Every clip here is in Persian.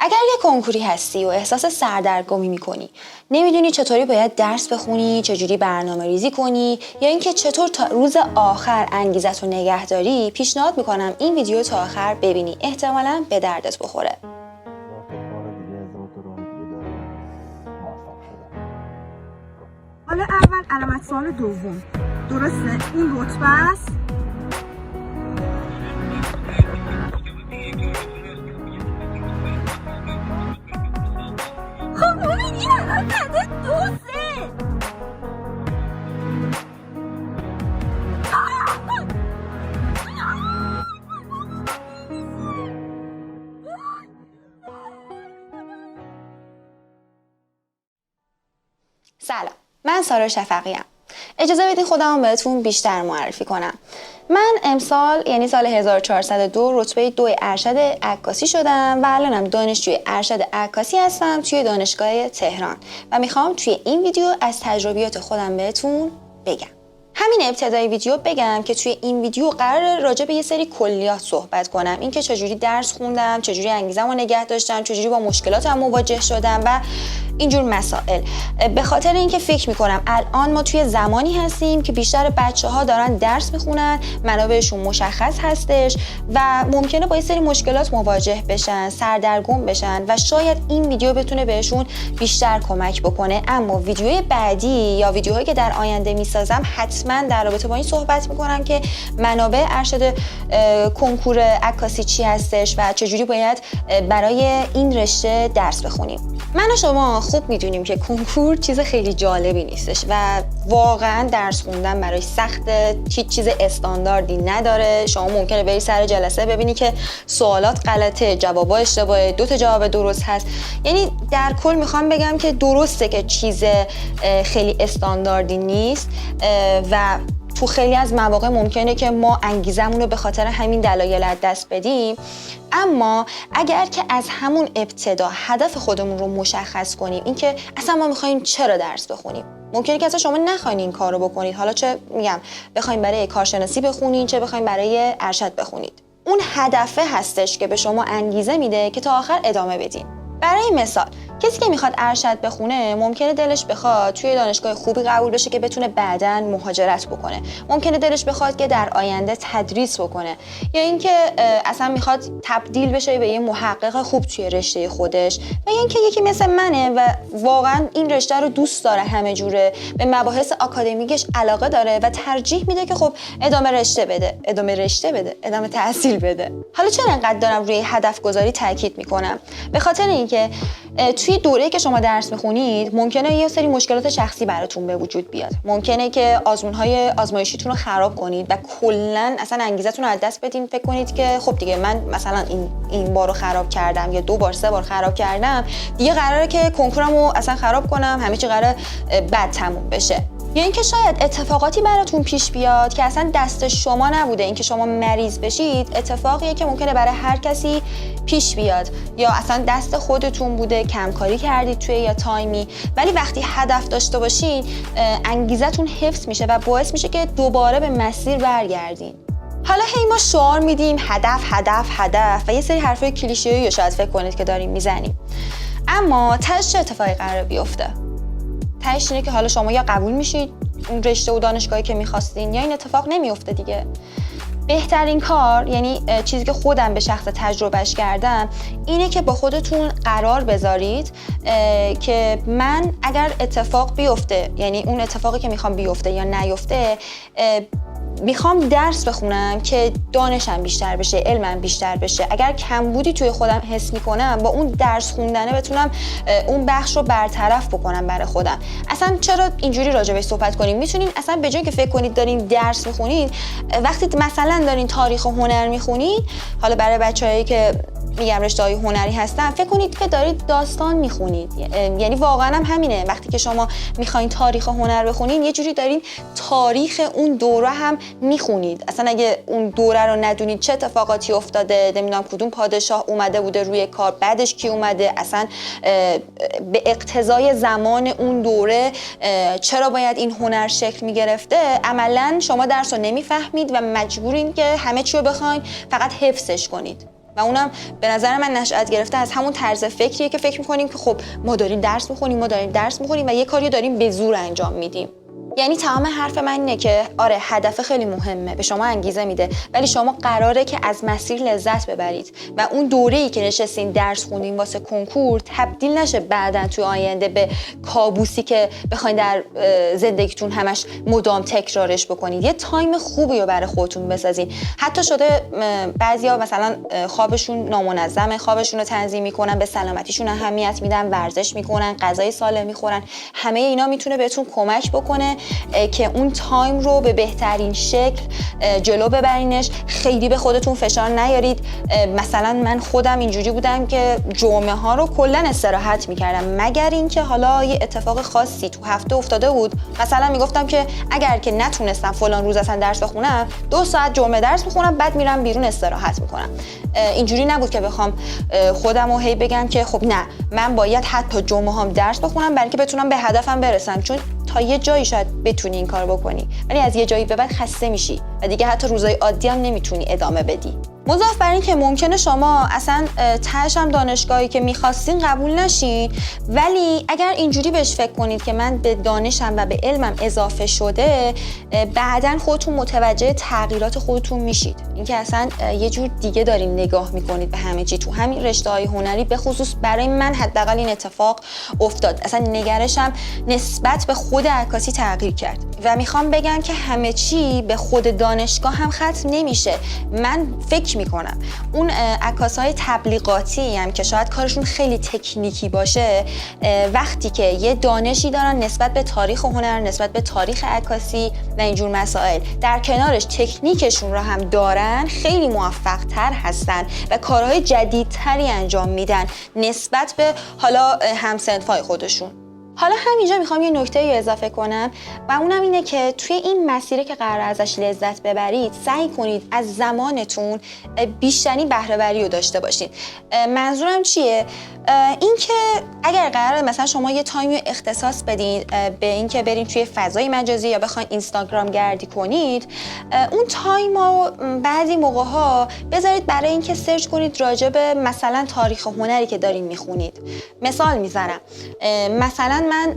اگر یه کنکوری هستی و احساس سردرگمی میکنی، نمیدونی چطوری باید درس بخونی، چجوری برنامه ریزی کنی یا اینکه چطور تا روز آخر انگیزت رو نگه داری، پیشنهاد میکنم این ویدیو تا آخر ببینی. احتمالاً به دردت بخوره. حالا اول علامت سوال دوم. درسته این رتبه است؟ خب اون این الان زده دوسته. سلام، من سارا شفقیم. اجازه بدین خودم بهتون بیشتر معرفی کنم. من امسال یعنی سال 1402 رتبه 2 ارشد عکاسی شدم و الانم دانشجوی ارشد عکاسی هستم توی دانشگاه تهران و میخوام توی این ویدیو از تجربیات خودم بهتون بگم. همین ابتدای ویدیو بگم که توی این ویدیو قرار راجع به یه سری کلیات صحبت کنم. اینکه چجوری درس خوندم، چجوری انگیزه‌مو نگه داشتم، چجوری با مشکلاتم مواجه شدم و اینجور مسائل. به خاطر اینکه فکر میکنم الان ما توی زمانی هستیم که بیشتر بچه‌ها دارن درس میخونن، منابعشون مشخص هستش و ممکنه با یه سری مشکلات مواجه بشن، سردرگم بشن و شاید این ویدیو بتونه بهشون بیشتر کمک بکنه. اما ویدیوی بعدی یا ویدیوهایی که در آینده میسازم حتما در رابطه با این صحبت میکنم که منابع ارشد کنکور عکاسی چی هستش و چجوری باید برای این رشته درس بخونیم. من و شما خوب میدونیم که کنکور چیز خیلی جالبی نیستش و واقعا درس خوندن برای سخته، هیچ چیز استانداردی نداره. شما ممکنه بری سر جلسه ببینی که سوالات غلطه، جوابا اشتباهه، 2 تا جواب درست هست. یعنی در کل میخوام بگم که درسته که چیز خیلی استانداردی نیست و تو خیلی از مواقع ممکنه که ما انگیزمون رو به خاطر همین دلایل از دست بدیم. اما اگر که از همون ابتدا هدف خودمون رو مشخص کنیم، اینکه اصلا ما میخوایم چرا درس بخونیم، ممکنه که اصلا شما نخواین این کار رو بکنید، حالا چه میگم بخوایم برای کارشناسی بخونید چه بخوایم برای ارشد بخونید، اون هدفه هستش که به شما انگیزه میده که تا آخر ادامه بدین. برای مثال کسی که میخواد ارشد بخونه ممکنه دلش بخواد توی دانشگاه خوبی قبول بشه که بتونه بعداً مهاجرت بکنه، ممکنه دلش بخواد که در آینده تدریس بکنه یا اینکه اصلا میخواد تبدیل بشه به یه محقق خوب توی رشته خودش و یا اینکه یکی مثل منه و واقعاً این رشته رو دوست داره، همه جوره به مباحث آکادمیکش علاقه داره و ترجیح میده که خب ادامه تحصیل بده. حالا چرا انقدر دارم روی هدف گذاری تاکید میکنم؟ به خاطر اینکه توی دوره‌ای که شما درس میخونید ممکنه یه سری مشکلات شخصی براتون به وجود بیاد، ممکنه که آزمون‌های آزمایشیتون رو خراب کنید و کلاً اصلا انگیزتون رو از دست بدین، فکر کنید که خب دیگه من مثلا این بار رو خراب کردم یا 2 بار 3 بار خراب کردم، دیگه قراره که کنکورمو اصلا خراب کنم، همه چی قراره بد تموم بشه. یا اینکه شاید اتفاقاتی براتون پیش بیاد که اصلا دست شما نبوده، اینکه شما مریض بشید اتفاقیه که ممکنه برای هر کسی پیش بیاد یا اصلا دست خودتون بوده، کمکاری کردید توی یا تایمی، ولی وقتی هدف داشته باشین انگیزتون حفظ میشه و باعث میشه که دوباره به مسیر برگردین. حالا هی ما شعار میدیم هدف و یه سری حرفای کلیشه‌ای رو شاید فکر کنید که داریم میزنیم، اما تهش چه اتفاقی قراره بیفته؟ تهش اینه که حالا شما یا قبول میشید اون رشته و دانشگاهی که میخواستین یا این اتفاق نمیفته دیگه. بهترین کار، یعنی چیزی که خودم به شخص تجربهش کردم، اینه که با خودتون قرار بذارید که من اگر اتفاق بیفته، یعنی اون اتفاقی که میخوام بیفته یا نیفته، میخوام درس بخونم که دانشم بیشتر بشه، علمم بیشتر بشه. اگر کمبودی توی خودم حس میکنم، با اون درس خوندنه بتونم اون بخش رو برطرف بکنم برای خودم. اصلا چرا اینجوری راجع صحبت کنیم؟ میتونین اصلا به جای که فکر کنید دارین درس میخونید، وقتی مثلا دارین تاریخ و هنر میخونید، حالا برای بچه‌هایی که میگم رشته‌های هنری هستن، فکر کنید که دارید داستان میخونید. یعنی واقعا هم همینه، وقتی که شما میخواین تاریخ و هنر بخونین یه جوری دارین تاریخ اون دوره هم میخونید. اصلا اگه اون دوره رو ندونید چه اتفاقاتی افتاده، نمیدونم کدوم پادشاه اومده بوده روی کار، بعدش کی اومده، اصلا به اقتضای زمان اون دوره چرا باید این هنر شکل میگرفته، عملا شما درس رو نمیفهمید و مجبورین که همه چی رو بخواین فقط حفظش کنید. و اونم به نظر من نشأت گرفته از همون طرز فکریه که فکر می‌کنیم که خب ما داریم درس می‌خونیم و یه کاری داریم به زور انجام میدیم. یعنی تمام حرف من اینه که آره هدف خیلی مهمه، به شما انگیزه میده، ولی شما قراره که از مسیر لذت ببرید و اون دوره‌ای که نشستین درس خوندین واسه کنکور تبدیل نشه بعداً توی آینده به کابوسی که بخواید در زندگیتون همش مدام تکرارش بکنید. یه تایم خوبی رو برای خودتون بسازین. حتی شده بعضیا مثلا خوابشون نامنظمه، خوابشون رو تنظیم میکنن، به سلامتیشون اهمیت میدن، ورزش میکنن، غذای سالم میخورن. همه اینا میتونه بهتون کمک بکنه که اون تایم رو به بهترین شکل جلو ببرینش. خیلی به خودتون فشار نیارید. مثلا من خودم اینجوری بودم که جمعه ها رو کلا استراحت میکردم، مگر اینکه حالا یه اتفاق خاصی تو هفته افتاده بود. مثلا میگفتم که اگر که نتونستم فلان روز اصلا درس بخونم 2 ساعت جمعه درس میخونم، بعد میرم بیرون استراحت میکنم. اینجوری نبود که بخوام خودم رو هی بگم که خب نه من باید حتی جمعه هم درس بخونم برای که بتونم به هدفم برسم، چون تا یه جایی شاید بتونی این کار بکنی ولی از یه جایی به بعد خسته میشی و دیگه حتی روزای عادی هم نمیتونی ادامه بدی. مضاف بر این که ممکنه شما اصلا تهش هم دانشگاهی که میخواستین قبول نشین، ولی اگر اینجوری بهش فکر کنید که من به دانشم و به علمم اضافه شده، بعداً خودتون متوجه تغییرات خودتون میشید. اینکه اصلا یه جور دیگه دارین نگاه میکنید به همه چی. تو همین رشته‌های هنری به خصوص برای من حداقل این اتفاق افتاد. اصلا نگرشم نسبت به خود عکاسی تغییر کرد و میخوام بگم که همه چی به خود دانشگاه هم ختم نمیشه. من فکر میکنم اون عکاسای تبلیغاتی هم که شاید کارشون خیلی تکنیکی باشه، وقتی که یه دانشی دارن نسبت به تاریخ هنر، نسبت به تاریخ عکاسی و اینجور مسائل، در کنارش تکنیکشون رو هم دارن، خیلی موفق تر هستن و کارهای جدیدتری انجام میدن نسبت به حالا همسنفای خودشون. حالا همینجا میخوام یه نکته اضافه کنم و اونم اینه که توی این مسیری که قرار ازش لذت ببرید، سعی کنید از زمانتون بیشترین بهره وری رو داشته باشید. منظورم چیه؟ این که اگر قراره مثلا شما یه تایمی اختصاص بدین به این که برین توی فضای مجازی یا بخواین اینستاگرام گردی کنید، اون تایم ها بعضی موقع ها بذارید برای این که سرچ کنید راجع به مثلا تاریخ هنری که دارین میخونید. مثال میزنم، مثلا من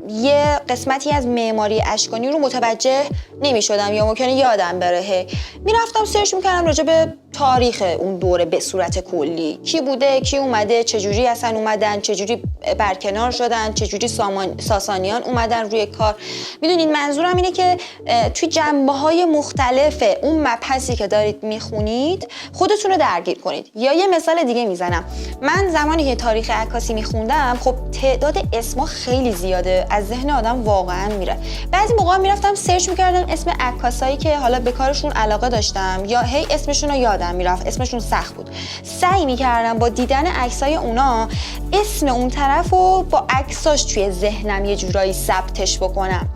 یه قسمتی از معماری اشکانی رو متوجه نمی‌شدم یا ممکنه یادم بره، میرفتم سرچ میکردم راجع به تاریخ اون دوره به صورت کلی، کی بوده، کی اومده، چجوری اصلا اومدن، چجوری برکنار شدن، چجوری ساسانیان اومدن روی کار. میدونید منظورم اینه که توی جنبه‌های مختلف اون مبحثی که دارید میخونید خودتون رو درگیر کنید. یا یه مثال دیگه میزنم، من زمانی که تاریخ عکاسی میخوندم خب تعداد اسما خیلی زیاده، از ذهن آدم واقعا میره. بعضی موقع میرفتم سرچ میکردم اسم عکاسایی که حالا به کارشون علاقه داشتم یا هی اسمشون رو یادم میرفت، اسمشون سخت بود، سعی میکردم با دیدن عکسای اونا اسم اون طرفو با عکساش توی ذهنم یه جورایی ثبتش بکنم.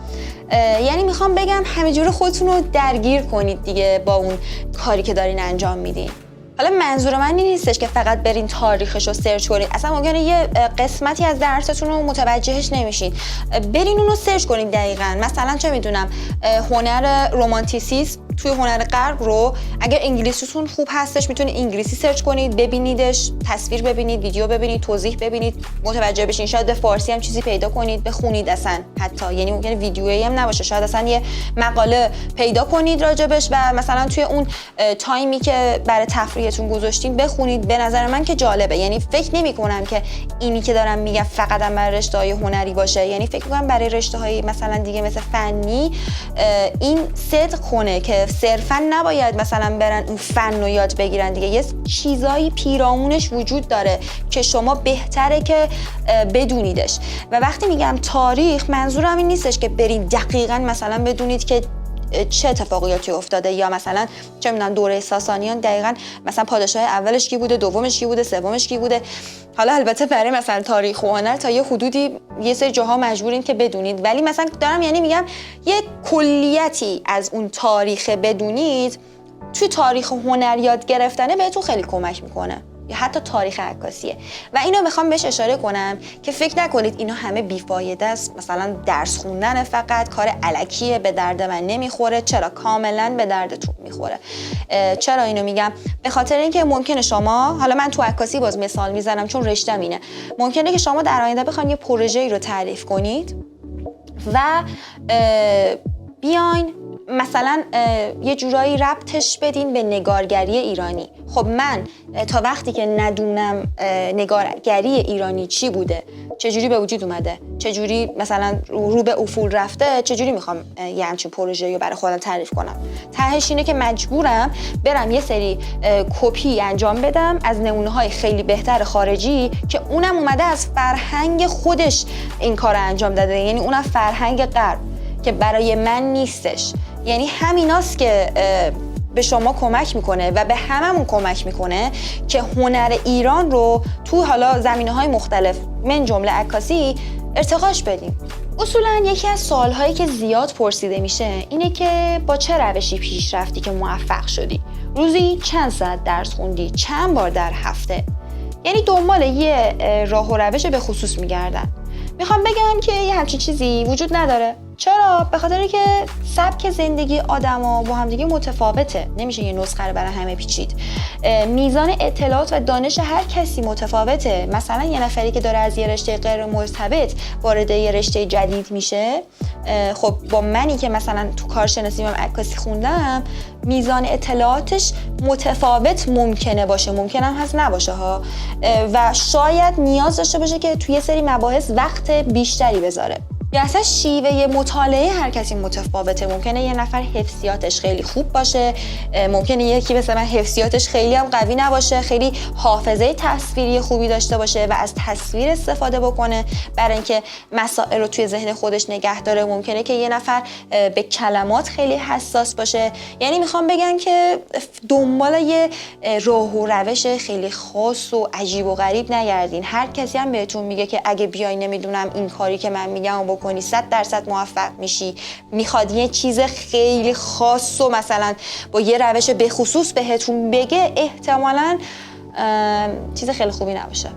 یعنی میخوام بگم همینجوری خودتون رو درگیر کنید دیگه با اون کاری که دارین انجام میدین. حالا منظور من این نیستش که فقط برین تاریخش رو سرچ کنید، اصلا ممکنه یه قسمتی از درستون رو متوجهش نمیشین، برین اون رو سرچ کنید دقیقاً. مثلا چه میدونم هنر رمانتیسیسم توی هنر غرب رو اگر انگلیسیتون خوب هستش میتونید انگلیسی سرچ کنید، ببینیدش، تصویر ببینید، ویدیو ببینید، توضیح ببینید، متوجه بشین. شاید به فارسی هم چیزی پیدا کنید بخونید اصلا، حتی یعنی ممکنه ویدیویی هم نباشه، شاید اصلا یه مقاله پیدا کنید راجبش و مثلا توی اون تایمی که برای تفریحتون گذاشتین بخونید. به نظر من که جالبه. یعنی فکر نمی‌کنم که اینی که دارم میگم فقط برای رشته‌های هنری باشه، یعنی فکر می‌کنم برای رشته‌های مثلا دیگه مثل فنی این صدق کنه که صرفاً نباید مثلا برن اون فن رو یاد بگیرن دیگه. یه چیزایی پیرامونش وجود داره که شما بهتره که بدونیدش. و وقتی میگم تاریخ منظورم این نیستش که برید دقیقاً مثلا بدونید که چه اتفاقیاتی افتاده یا مثلا چه میدونم دوره ساسانیان دقیقاً مثلا پادشاه اولش کی بوده، دومش کی بوده، سومش کی بوده. حالا البته برای مثلا تاریخ و هنر تا یه حدودی یه سری جاها مجبورین که بدونید، ولی مثلا دارم یعنی میگم یه کلیتی از اون تاریخ بدونید توی تاریخ هنر یاد گرفتنه بهتون خیلی کمک میکنه. یا حتی تاریخ عکاسیه. و اینو میخوام بهش اشاره کنم که فکر نکنید اینا همه بیفایده است، مثلا درس خوندن فقط کار الکیه، به درد من نمیخوره. چرا؟ کاملا به دردتون میخوره. چرا اینو میگم؟ به خاطر اینکه ممکنه شما، حالا من تو عکاسی باز مثال میزنم چون رشتم اینه، ممکنه که شما در آینده بخواید یه پروژه‌ای رو تعریف کنید و بیاین مثلا یه جورایی ربطش بدین به نگارگری ایرانی. خب من تا وقتی که ندونم نگارگری ایرانی چی بوده، چجوری به وجود اومده، چجوری مثلا رو به افول رفته، چجوری میخوام یه همچین پروژه‌ای رو برای خودم تعریف کنم؟ تهش اینه که مجبورم برم یه سری کپی انجام بدم از نمونه‌های خیلی بهتر خارجی که اونم اومده از فرهنگ خودش این کار انجام داده، یعنی اونم فرهنگ غرب که برای من نیستش. یعنی همیناست که به شما کمک میکنه و به هممون کمک میکنه که هنر ایران رو تو حالا زمینه‌های مختلف من جمله عکاسی ارتقاش بدیم. اصولا یکی از سوالهایی که زیاد پرسیده میشه اینه که با چه روشی پیش رفتی که موفق شدی؟ روزی چند ساعت درس خوندی؟ چند بار در هفته؟ یعنی دنبال یه راه و روش به خصوص میگردن. میخوام بگم که یه همچین چیزی وجود نداره. چرا؟ به خاطر که سبک زندگی آدما با همدیگه متفاوته، نمیشه یه نسخه رو برای همه پیچید. میزان اطلاعات و دانش هر کسی متفاوته. مثلا یه نفری که داره از یه رشته غیر مرتبط وارد یه رشته جدید میشه، خب با منی که مثلا تو کارشناسی و عکاسی خوندم، میزان اطلاعاتش متفاوت ممکنه باشه، ممکنه هم هست نباشه ها، و شاید نیاز داشته باشه که توی یه سری مباحث وقت بیشتری بذاره. یا اصلا شیوه مطالعه هر کسی متفاوته. ممکنه یه نفر حفظیاتش خیلی خوب باشه، ممکنه یکی مثلا من حفظیاتش خیلی هم قوی نباشه، خیلی حافظه تصویری خوبی داشته باشه و از تصویر استفاده بکنه برای اینکه مسائل رو توی ذهن خودش نگه داره. ممکنه که یه نفر به کلمات خیلی حساس باشه. یعنی میخوام بگم که دنبال یه راه و روش خیلی خاص و عجیب و غریب نگردین. هر کسی هم بهتون میگه که اگه بیای نمیدونم این کاری که من میگم بکنی 100% موفق میشی. میخواد یه چیز خیلی خاص و مثلا با یه روش به خصوص بهتون بگه، احتمالاً چیز خیلی خوبی نباشه.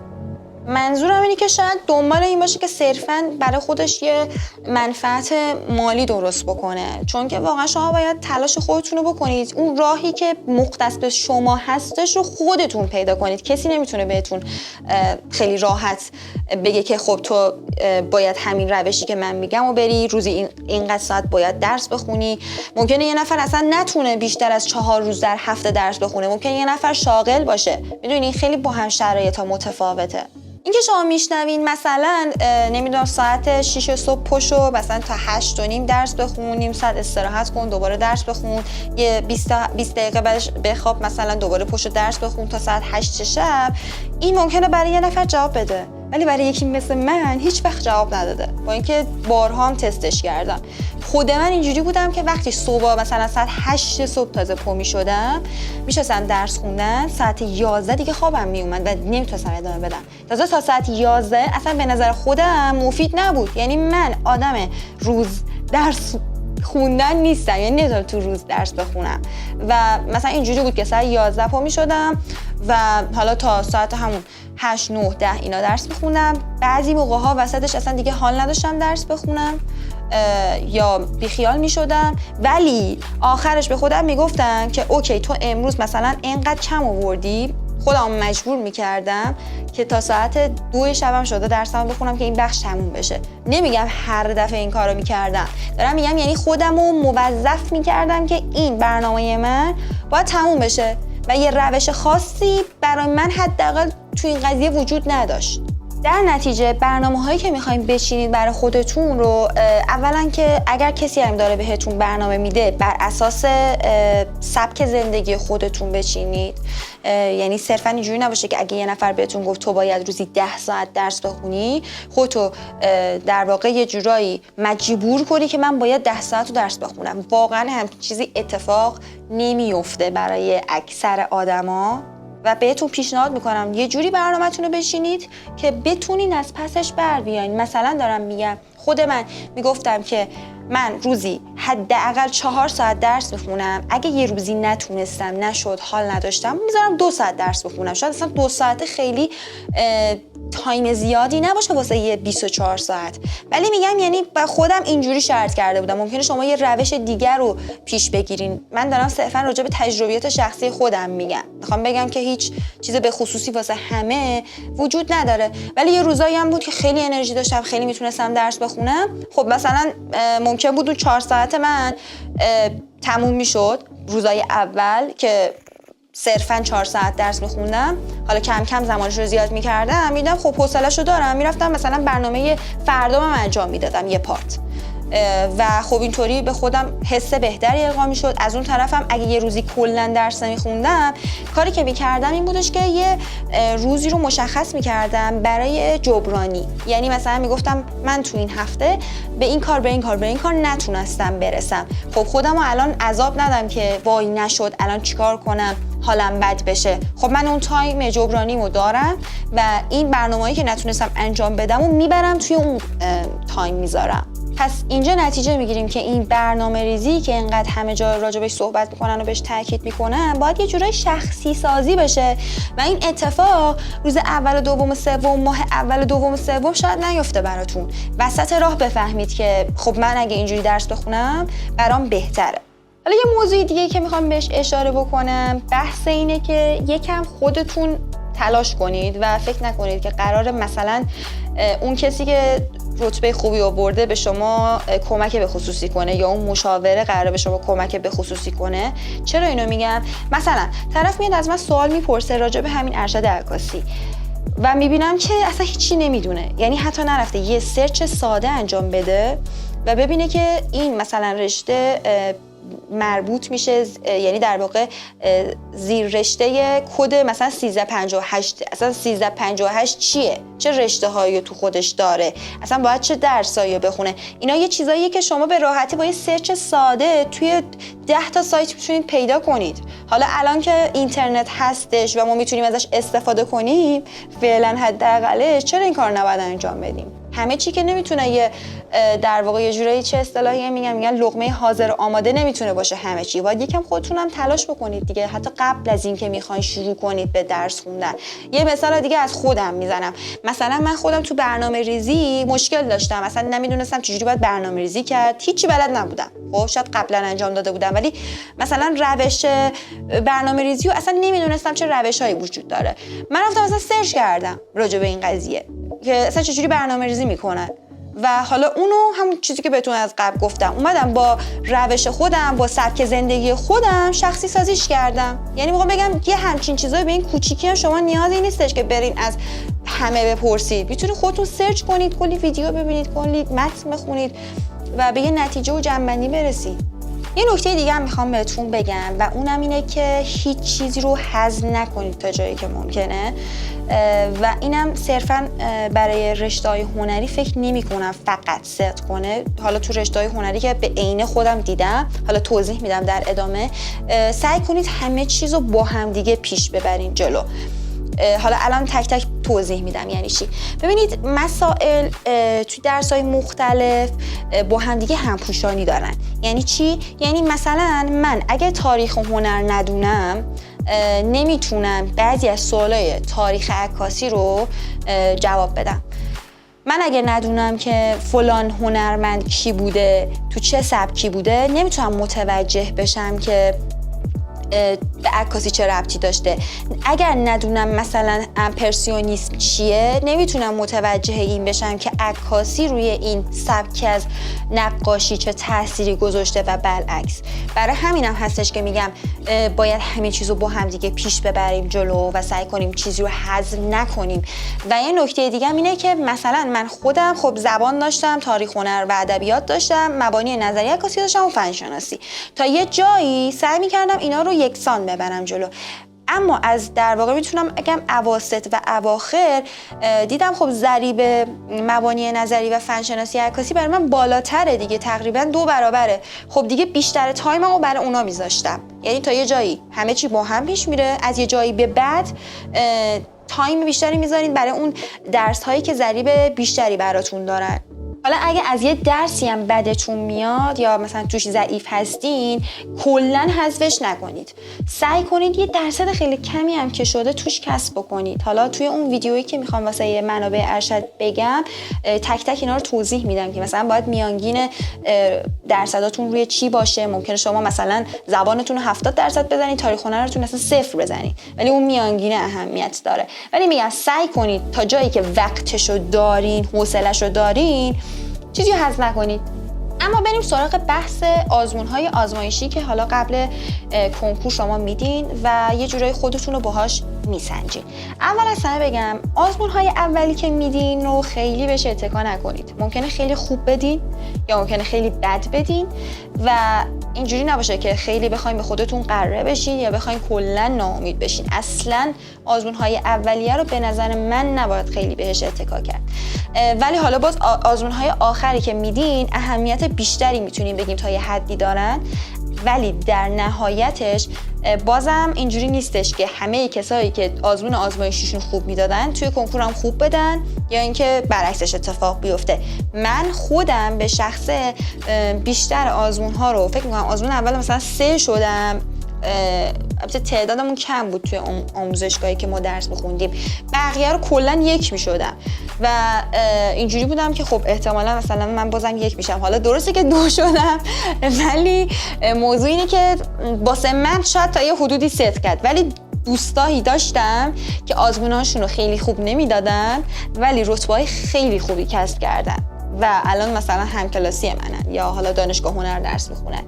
منظورم اینه که شاید دنبال این باشه که صرفاً برای خودش یه منفعت مالی درست بکنه، چون که واقعا شما باید تلاش خودتون رو بکنید، اون راهی که مختص به شما هستش رو خودتون پیدا کنید. کسی نمیتونه بهتون خیلی راحت بگه که خب تو باید همین روشی که من میگم و بری، روزی اینقدر ساعت باید درس بخونی. ممکنه یه نفر اصلا نتونه بیشتر از 4 روز در هفته درس بخونه، ممکنه یه نفر شاغل باشه. میدونی خیلی با هم شرایطا متفاوته. اینکه شما میشنوین مثلا نمیدونم ساعت 6 صبح پشو مثلا تا 8 و نیم درس بخون، نیم ساعت استراحت کن، دوباره درس بخون، یه 20 دقیقه بعدش بخواب، مثلا دوباره پشو درس بخون تا ساعت 8 شب، این ممکنه برای یه نفر جواب بده، ولی برای یکی مثل من هیچ وقت جواب نداده، با اینکه بارها هم تستش کردم. خود من اینجوری بودم که وقتی صبح مثلا ساعت 8 صبح تازه پا میشدم، میشستم درس خوندن، ساعت 11 دیگه خوابم میومد و نمیتونستم ادامه بدم. تازه تا ساعت 11 اصلا به نظر خودم مفید نبود. یعنی من آدم روز درس خوندن نیستم، یعنی نمیتونم تو روز درس بخونم و مثلا اینجوری بود که ساعت 11 پا میشدم و حالا تا ساعت همون 8 9 10 اینا درس میخوندم. بعضی موقع ها وسطش اصلا دیگه حال نداشتم درس بخونم یا بیخیال میشدم، ولی آخرش به خودم میگفتم که اوکی تو امروز مثلا اینقدر کم آوردی، خودم مجبور میکردم که تا ساعت 2 شبم شده درسمو بخونم که این بخش تموم بشه. نمیگم هر دفعه این کارو میکردم، دارم میگم یعنی خودمو موظف میکردم که این برنامه من باید تموم بشه و یه روش خاصی برای من حداقل تو این قضیه وجود نداشت. در نتیجه برنامه‌هایی که می‌خواید بچینید برای خودتون رو، اولا که اگر کسی هم داره بهتون برنامه میده، بر اساس سبک زندگی خودتون بچینید. یعنی صرفا اینجوری نباشه که اگه یه نفر بهتون گفت تو باید روزی 10 ساعت درس بخونی، خودتو در واقع یه جورایی مجبور کنی که من باید 10 ساعت رو درس بخونم. واقعا هم چیزی اتفاق نمیفته برای اکثر آدما و بهتون پیشنهاد میکنم یه جوری برنامه‌تون رو بشینید که بتونین از پسش بر بیاین. مثلا دارم میگم خود من میگفتم که من روزی حداقل 4 ساعت درس بخونم. اگه یه روزی نتونستم، نشد، حال نداشتم، میذارم 2 ساعت درس بخونم. شاید اصلا 2 ساعت خیلی تایم زیادی نباشه واسه یه 24 ساعت، ولی میگم یعنی با خودم اینجوری شرط کرده بودم. ممکنه شما یه روش دیگر رو پیش بگیرین. من دارم صرفا راجع به تجربیات شخصی خودم میگم. میخوام بگم که هیچ چیز به خصوصی واسه همه وجود نداره، ولی یه روزایی هم بود که خیلی انرژی داشتم، خیلی میتونستم درس بخونم. خب مثلا ممکن بود اون 4 ساعت من تموم میشد روزای اول که صرفاً 4 ساعت درس میخوندم. حالا کم کم زمانش رو زیاد میکردم، میدم خب حوصله‌شو دارم، میرفتم مثلا برنامه فردام انجام میدادم یه پارت و خب اینطوری به خودم حس بهتری القا میشد. از اون طرفم اگه یه روزی کلا درس نمیخوندم، کاری که میکردم این بودش که یه روزی رو مشخص میکردم برای جبرانی. یعنی مثلا میگفتم من تو این هفته به این کار نتونستم برسم. خب خودم رو الان عذاب ندم که وای نشد الان چیکار کنم حالم بد بشه. خب من اون تایم جبرانیمو دارم و این برنامه‌ای که نتونستم انجام بدم و میبرم توی اون تایم میذارم. پس اینجا نتیجه میگیریم که این برنامه ریزی که اینقدر همه جا راجبش صحبت میکنن و بهش تاکید میکنن باید یه جورای شخصی سازی بشه و این اتفاق روز اول و دوم و سوم، ماه اول و دوم و سوم شاید نیفته براتون. وسط راه بفهمید که خب من اگه اینجوری درس بخونم برام بهتره. حالا یه موضوع دیگه که میخوام بهش اشاره بکنم، بحث اینه که یکم خودتون تلاش کنید و فکر نکنید که قراره مثلا اون کسی که رتبه خوبی آورده به شما کمک به خصوصی کنه یا اون مشاوره قراره به شما کمک به خصوصی کنه. چرا اینو میگم؟ مثلا طرف میاد از من سوال میپرسه راجع به همین ارشد عکاسی و میبینم که اصلا هیچی نمیدونه، یعنی حتی نرفته یه سرچ ساده انجام بده و ببینه که این مثلا رشته مربوط میشه، یعنی در واقع زیر رشته کد مثلا 1358. اصلا 1358 چیه؟ چه رشته هایی تو خودش داره؟ اصلا باید چه درسایی بخونه؟ اینا یه چیزاییه که شما به راحتی با یه سرچ ساده توی 10 تا سایت میتونید پیدا کنید. حالا الان که اینترنت هستش و ما میتونیم ازش استفاده کنیم، فعلا حداقلش چرا این کار نباید انجام بدیم؟ همه چی که نمیتونه یه در واقع یه جورایی چه اصطلاحی میگن لقمه حاضر آماده نمیتونه باشه همه چی. باید یکم خودتون هم تلاش بکنید دیگه، حتی قبل از اینکه میخواین شروع کنید به درس خوندن. یه مثال دیگه از خودم میزنم. مثلا من خودم تو برنامه ریزی مشکل داشتم، مثلا نمیدونستم چجوری باید برنامه ریزی کرد، هیچی بلد نبودم. خب شاید قبلا انجام داده بودم ولی مثلا روش برنامه ریزی رو اصلا نمیدونستم چه روشایی وجود داره. من رفتم مثلا سرچ کردم راجع به این قضیه که اصلا چجوری برنامه ریزی میکنن و حالا اونو همون چیزی که بهتون از قبل گفتم اومدم با روش خودم، با سبک زندگی خودم شخصی سازیش کردم. یعنی میخوام بگم یه همچین چیزایی به این کوچیکی هم شما نیازی نیستش که برین از همه بپرسید. میتونید خودتون سرچ کنید، کلی ویدیو ببینید، کلی متن بخونید و به یه نتیجه و جمع‌بندی برسید. یه نکته دیگه هم میخوام بهتون بگم و اونم اینه که هیچ چیزی رو هضم نکنید تا جایی که ممکنه و اینم صرفاً برای رشته‌های هنری فکر نمی‌کنم فقط صدق کنه. حالا تو رشته‌های هنری که به عینه خودم دیدم، حالا توضیح میدم در ادامه، سعی کنید همه چیز رو با هم دیگه پیش ببرین جلو. حالا الان تک تک توضیح میدم یعنی چی. ببینید مسائل تو درس‌های مختلف با هم دیگه همپوشانی دارن. یعنی چی؟ یعنی مثلا من اگه تاریخ و هنر ندونم نمیتونم بعضی از سوالای تاریخ عکاسی رو جواب بدم. من اگه ندونم که فلان هنرمند کی بوده، تو چه سبکی بوده، نمیتونم متوجه بشم که به عکاسی چه ربطی داشته. اگر ندونم مثلا امپرسیونیسم چیه، نمیتونم متوجه این بشم که عکاسی روی این سبک از نقاشی چه تأثیری گذاشته و بالعکس. برای همینم هستش که میگم باید همه چیزو با هم دیگه پیش ببریم جلو و سعی کنیم چیزی رو هضم نکنیم. و یه نکته دیگه اینه که مثلا من خودم خب زبان داشتم، تاریخ هنر و ادبیات داشتم، مبانی نظری عکاسی داشتم و فن شناسی. تا یه جایی سعی می‌کردم اینا رو یکسان ببرم جلو. اما از در واقع میتونم بگم اواسط و اواخر دیدم خب ضریب مبانی نظری و فن شناسی عکاسی برای من بالاتره دیگه، تقریبا 2 برابره. خب دیگه بیشتر تایممو برای اونا میذاشتم. یعنی تا یه جایی همه چی با هم پیش میره، از یه جایی به بعد تایم بیشتری میذارین برای اون درس هایی که ضریب بیشتری براتون دارن. حالا اگه از یه درسی هم بدتون میاد یا مثلا توش ضعیف هستین، کلاً حذفش نکنید. سعی کنید یه درصد خیلی کمی هم که شده توش کسب بکنید. حالا توی اون ویدیویی که میخوام واسه یه منابع ارشد بگم تک تک اینا رو توضیح میدم که مثلا باید میانگین درصداتون روی چی باشه. ممکنه شما مثلا زبانتون رو 70% بزنید، تاریخ هنرتون اصلا 0 بزنید، ولی اون میانگین اهمیت داره. ولی میگم سعی کنید تا جایی که وقتشو دارین، حوصله‌شو دارین، چیزی حذف نکنید. اما بریم سراغ بحث آزمون‌های آزمایشی که حالا قبل کنکور شما میدین و یه جورایی خودتون رو باهاش میسنجین. اول از همه بگم آزمون‌های اولی که میدین رو خیلی بهش اتکا نکنید. ممکنه خیلی خوب بدین یا ممکنه خیلی بد بدین و اینجوری نباشه که خیلی بخواید به خودتون قره بشین یا بخواید کلا ناامید بشین. اصلا آزمون‌های اولیه رو به نظر من نباید خیلی بهش اتکا کرد. ولی حالا باز آزمون‌های آخری که میدین اهمیت بیشتری میتونیم بگیم تا یه حدی دارن، ولی در نهایتش بازم اینجوری نیستش که همه کسایی که آزمون آزمایشیشون خوب میدادن توی کنکور هم خوب بدن یا اینکه برعکسش اتفاق بیفته. من خودم به شخصه بیشتر آزمون ها رو فکر میکنم آزمون اول مثلا 3 شدم، البته تعدادمون کم بود توی آموزشگاهی که ما درس می‌خوندیم، بقیه رو کلا 1 می‌شدم و اینجوری بودم که خب احتمالاً مثلا من بازم 1 میشم. حالا درسته که 2 شدم، ولی موضوع اینه که واسه من شاید تا یه حدودی صدق کرد. ولی دوستایی داشتم که آزموناشون رو خیلی خوب نمیدادن ولی رتبه‌های خیلی خوبی کسب کردن و الان مثلا همکلاسی منن یا حالا دانشگاه هنر درس میخونن.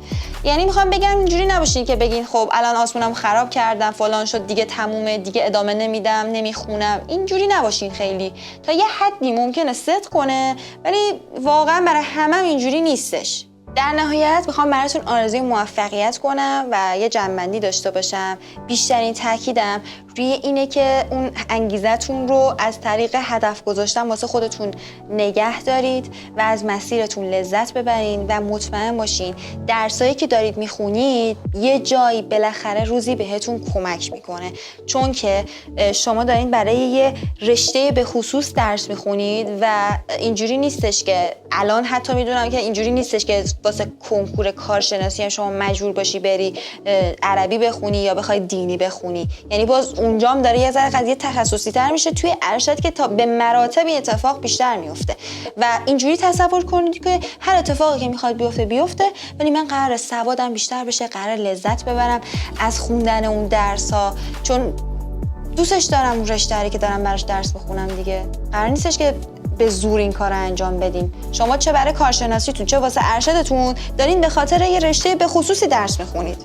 یعنی میخوام بگم اینجوری نباشین که بگین خب الان آزمونم خراب کردم، فلان شد، دیگه تمومه، دیگه ادامه نمیدم، نمیخونم. اینجوری نباشین. خیلی تا یه حدی ممکنه صدق کنه ولی واقعا برای همه اینجوری نیستش. در نهایت میخوام براتون آرزوی موفقیت کنم و یه جنبندی داشته باشم. بیشترین تاکیدم روی اینه که اون انگیزتون رو از طریق هدف گذاشتن واسه خودتون نگه دارید و از مسیرتون لذت ببرین و مطمئن باشین درسایی که دارید میخونید یه جایی بالاخره روزی بهتون کمک میکنه. چون که شما دارین برای یه رشته به خصوص درس میخونید و اینجوری نیستش که الان حتی میدونم که اینجوری نیستش که واسه کنکور کارشناسی شما مجبور باشی بری عربی بخونی یا بخوای دینی بخونی. یعنی باز اونجام داره یه ذره قضیه تخصصی تر میشه. توی ارشد که تا به مراتب اتفاق بیشتر میفته و اینجوری تصور کنید که هر اتفاقی که میخواد بیفته ولی من قراره سوادم بیشتر بشه، قراره لذت ببرم از خوندن اون درس ها، چون دوستش دارم اون رشته که دارم براش درس بخونم دیگه. قرار نیستش که به زور این کار رو انجام بدیم. شما چه برای کارشناسیتون چه واسه ارشدتون دارین به خاطر یه رشته به خصوصی درس میخونید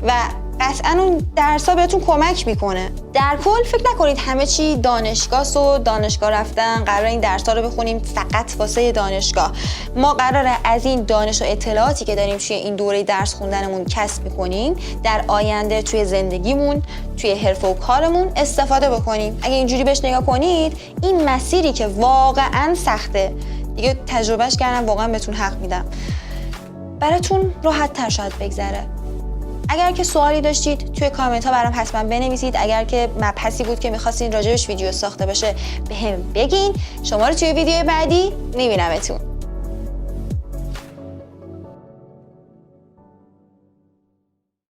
و قطعا اون درس‌ها بهتون کمک میکنه. در کل فکر نکنید همه چی دانشگاهست و دانشگاه رفتن قراره این درس‌ها رو بخونیم فقط واسه دانشگاه. ما قراره از این دانش و اطلاعاتی که داریم توی این دوره درس خوندنمون کسب میکنیم در آینده توی زندگیمون، توی حرفه و کارمون استفاده بکنیم. اگه اینجوری بهش نگاه کنید این مسیری که واقعا سخته دیگه تجربهش کردم، واقعا بهتون حق میدم، براتون راحت تر شاید بگذره. اگر که سوالی داشتید توی کامنت ها برام حتما بنویسید. اگر که مبحثی بود که می‌خواستین راجعش ویدیو ساخته بشه بهم بگین. شما رو توی ویدیو بعدی می‌بینمتون.